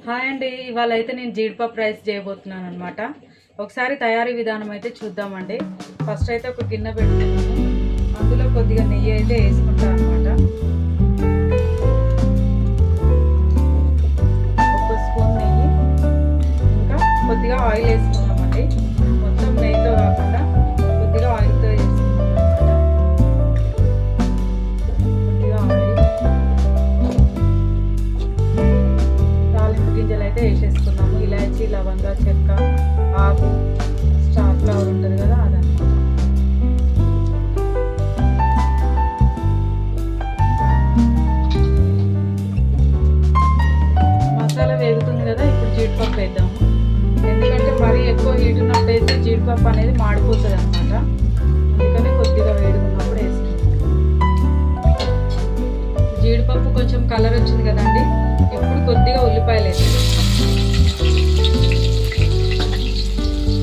Hi అండి. ఇవాళ అయితే నేను జీడిపప్పు రైస్ చేయబోతున్నాను అనమాట. ఒకసారి తయారీ విధానం అయితే చూద్దామండి. ఫస్ట్ అయితే ఒక గిన్నె పెట్టుకున్నాను. అందులో కొద్దిగా నెయ్యి అయితే వేసుకుంటాను అనమాట. ఒక స్పూన్ నెయ్యి, ఇంకా కొద్దిగా ఆయిల్ వేసుకున్నామండి. మొత్తం నెయ్యితో కాకుండా కొద్దిగా ఆయిల్తో వేసుకున్నాం అనమాట. కొద్దిగా ఆయిల్, తాలింపు గింజలు అయితే వేసేసుకున్నాము. ఇలాచీ, లవంగా, చెక్క, ఆకు, స్టార్ ఫ్లవర్ ఉంటుంది కదా, అదనమాట. మసాలా వేగుతుంది కదా, ఇప్పుడు జీడిపప్పు వేద్దాము. ఎందుకంటే మరీ ఎక్కువ హీట్ ఉన్నప్పుడు వేస్తే జీడిపప్పు అనేది మాడిపోతుంది అనమాట. అందుకని కొద్దిగా వేడుకున్నప్పుడు వేసుకుంటాం. జీడిపప్పు కొంచెం కలర్ వచ్చింది కదండి, ఇప్పుడు కొద్దిగా ఉల్లిపాయలు వేస్తాం,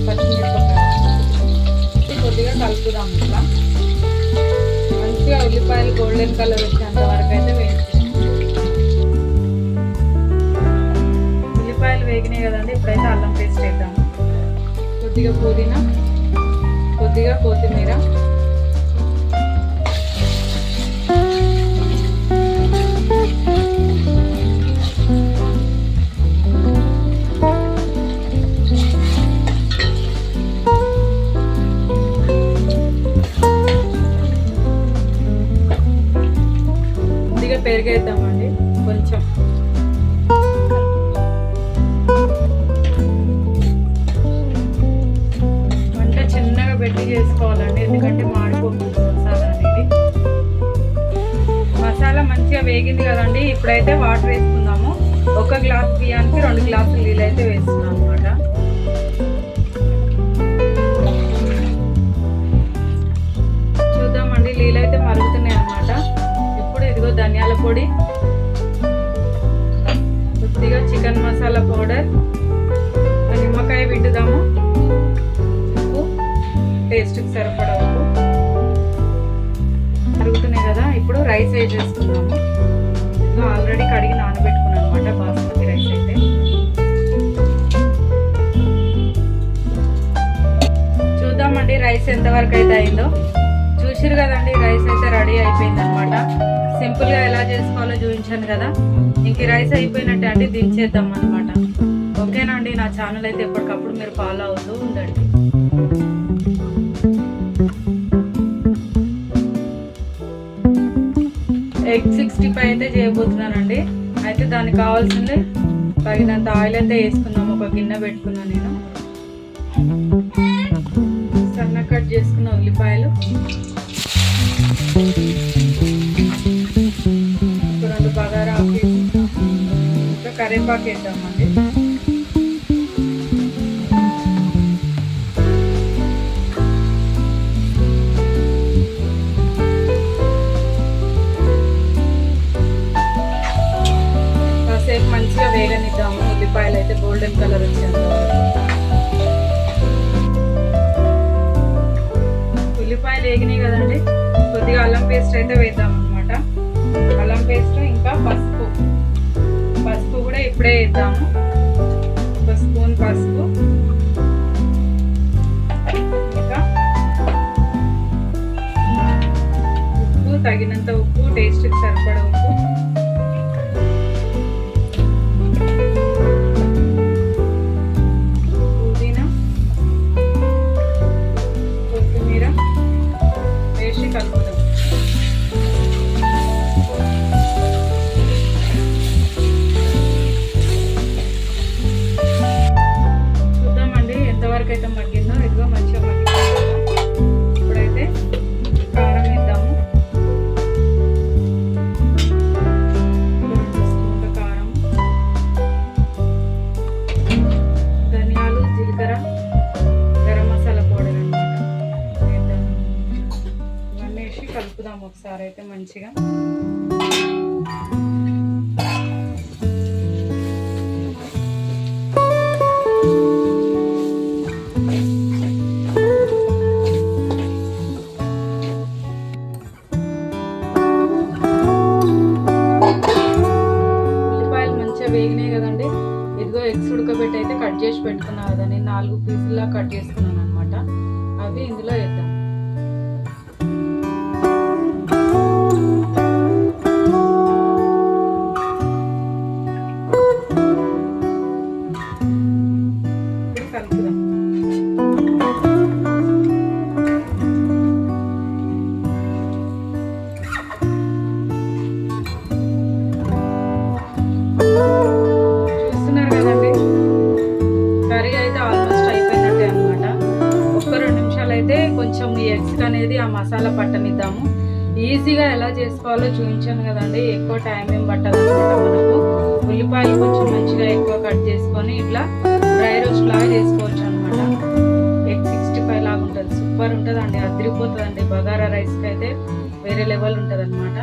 పచ్చిమిరపకాయలు కొద్దిగా కలుపుదాం. ఇట్లా మంచిగా ఉల్లిపాయలు గోల్డెన్ కలర్ వచ్చేంత వరకు అయితే వేస్తాం. ఉల్లిపాయలు వేగినాయి కదండి, ఇప్పుడైతే అల్లం పేస్ట్ వేద్దాము. కొద్దిగా పుదీనా, కొద్దిగా కొత్తిమీర, పెరిగేద్దామండి కొంచెం. వంట చిన్నగా పెట్టి చేసుకోవాలండి, ఎందుకంటే మాడిపోతుంది మసాలా అనేది. మసాలా మంచిగా వేగింది కదండి, ఇప్పుడైతే వాటర్ వేసుకుందాము. ఒక గ్లాస్ బియ్యానికి 2 గ్లాసులు నీళ్ళు అయితే వేస్తున్నాం అనమాట. చూద్దామండి, నీళ్ళు అయితే మరుగుతున్నాయి అనమాట. ఇదిగో ధనియాల పొడి, కొద్దిగా చికెన్ మసాలా పౌడర్, నిమ్మకాయ పిండుదాము, ఉప్పు, టేస్ట్కి సరిపడా ఉప్పు. మరుగుతున్నాయి కదా, ఇప్పుడు రైస్ వేసేసుకున్నాము. ఆల్రెడీ కడిగి నానబెట్టుకున్నాను అనమాట బాస్మతి రైస్ అయితే. చూద్దామండి రైస్ ఎంతవరకు అయితే అయిందో. చూసిరు కదండి, రైస్ అయితే రెడీ అయిపోయింది అనమాట. సింపుల్గా ఎలా చేసుకోవాలో చూపించాను కదా, ఇంక రైస్ అయిపోయినట్టే అండి, దించేద్దాం అనమాట. ఓకేనా అండి, నా ఛానల్ అయితే ఎప్పటికప్పుడు మీరు ఫాలో అవుతూ ఉండండి. ఎగ్ 65 అయితే చేయబోతున్నానండి. అయితే దానికి కావాల్సింది తగినంత ఆయిల్ అయితే వేసుకున్నాము. ఒక గిన్నె పెట్టుకున్నాను నేను. సన్న కట్ చేసుకున్న ఉల్లిపాయలు, 2 బగారా ఆకు, ఇంకా కరివేపాకు వేద్దామండి. కాసేపు మంచిగా వేగనిద్దాము. ఉల్లిపాయలు అయితే గోల్డెన్ కలర్ వచ్చేంత వరకు. ఉల్లిపాయలు వేగినాయి కదండి, కొద్దిగా అల్లం పేస్ట్ అయితే వేద్దాం అనమాట. అల్లం పేస్ట్, ఇంకా పసుపు కూడా ఇప్పుడే వేద్దాము. 1 స్పూన్ పసుపు, ఇంకా ఉప్పు, తగినంత ఉప్పు, టేస్ట్కి సరిపడా ఉప్పు, పుదీనా, కొత్తిమీర వేసి కలుపుదాం. అయితే మగ్గిందో, ఇదిగో మంచిగా మగ్గిపోయింది కదా. ఇప్పుడైతే కారం వేద్దాము. 2 స్పూన్ల కారం, ధనియాలు, జీలకర్ర, గరం మసాలా పౌడర్ అనమాట వేద్దాము. ఇవన్నీ వేసి కలుపుదాము ఒకసారి అయితే మంచిగా. వేగినాయి కదండి, ఇదిగో ఎగ్స్ ఉడకబెట్టి అయితే కట్ చేసి పెట్టుకున్నా కదా, నేను 4 పీసుల్లా కట్ చేసుకున్నాను అనమాట. అవి ఇందులో వేద్దాం. కలుపుదాం. చూస్తున్నారు కదండి, కర్రీ అయితే ఆల్మోస్ట్ అయిపోయినట్టే అనమాట. ఒక్క 2 నిమిషాలు అయితే కొంచెం ఈ ఎగ్స్ అనేది ఆ మసాలా పట్టనిద్దాము. ఈజీగా ఎలా చేసుకోవాలో చూపించాను కదండి, ఎక్కువ టైం ఏం పట్టదు అనమాట. మనకు ఉల్లిపాయలు కొంచెం మంచిగా ఎక్కువ కట్ చేసుకొని ఇట్లా డ్రై రోస్ట్ లాగా చేసుకోవచ్చు అనమాట. ఎగ్ 65 లాగా ఉంటుంది, సూపర్ ఉంటుందండి, అదిరిపోతుందండి. బగారా రైస్కి అయితే వేరే లెవెల్ ఉంటుంది అనమాట.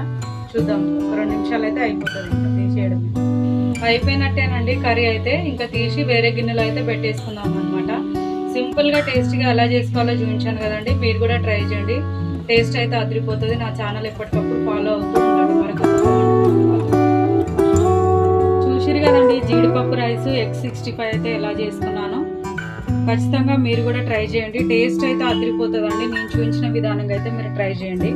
చూద్దాం, ఒక 2 నిమిషాలు అయితే అయిపోతుంది, ఇంకా తీసేయడం అయిపోయినట్టేనండి. కర్రీ అయితే ఇంకా తీసి వేరే గిన్నెలో అయితే పెట్టేసుకుందాం అనమాట. సింపుల్గా టేస్టీగా ఎలా చేసుకోవాలో చూపించాను కదండి, మీరు కూడా ట్రై చేయండి. టేస్ట్ అయితే అదిరిపోతుంది. నా ఛానల్ ఎప్పటికప్పుడు ఫాలో అవుతూ ఉండండి. మరొక చూసిరు కదండి, జీడిపప్పు రైస్ ఎగ్ 65 అయితే ఎలా చేసుకున్నాను. ఖచ్చితంగా మీరు కూడా ట్రై చేయండి, టేస్ట్ అయితే అదిరిపోతుందండి. నేను చూపించిన విధానంగా అయితే మీరు ట్రై చేయండి.